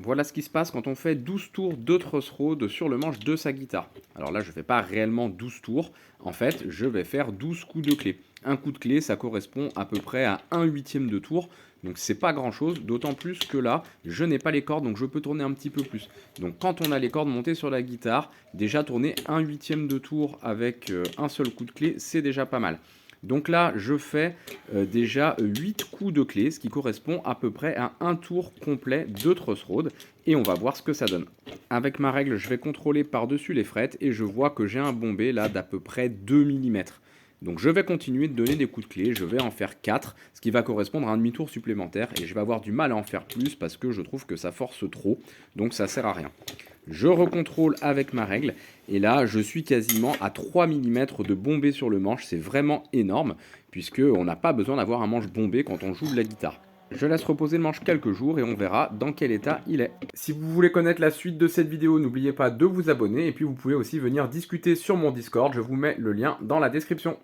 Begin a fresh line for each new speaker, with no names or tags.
Voilà ce qui se passe quand on fait 12 tours de truss rod sur le manche de sa guitare. Alors là, je ne fais pas réellement 12 tours. En fait, je vais faire 12 coups de clé. Un coup de clé, ça correspond à peu près à 1/8 de tour. Donc c'est pas grand chose, d'autant plus que là, je n'ai pas les cordes, donc je peux tourner un petit peu plus. Donc quand on a les cordes montées sur la guitare, déjà tourner 1/8 de tour avec un seul coup de clé, c'est déjà pas mal. Donc là, je fais déjà 8 coups de clé, ce qui correspond à peu près à un tour complet de truss rod. Et on va voir ce que ça donne. Avec ma règle, je vais contrôler par-dessus les frettes et je vois que j'ai un bombé là d'à peu près 2 mm. Donc je vais continuer de donner des coups de clé, je vais en faire 4, ce qui va correspondre à un demi-tour supplémentaire. Et je vais avoir du mal à en faire plus parce que je trouve que ça force trop, donc ça sert à rien. Je recontrôle avec ma règle, et là je suis quasiment à 3 mm de bombé sur le manche, c'est vraiment énorme, puisqu'on n'a pas besoin d'avoir un manche bombé quand on joue de la guitare. Je laisse reposer le manche quelques jours et on verra dans quel état il est. Si vous voulez connaître la suite de cette vidéo, n'oubliez pas de vous abonner, et puis vous pouvez aussi venir discuter sur mon Discord, je vous mets le lien dans la description.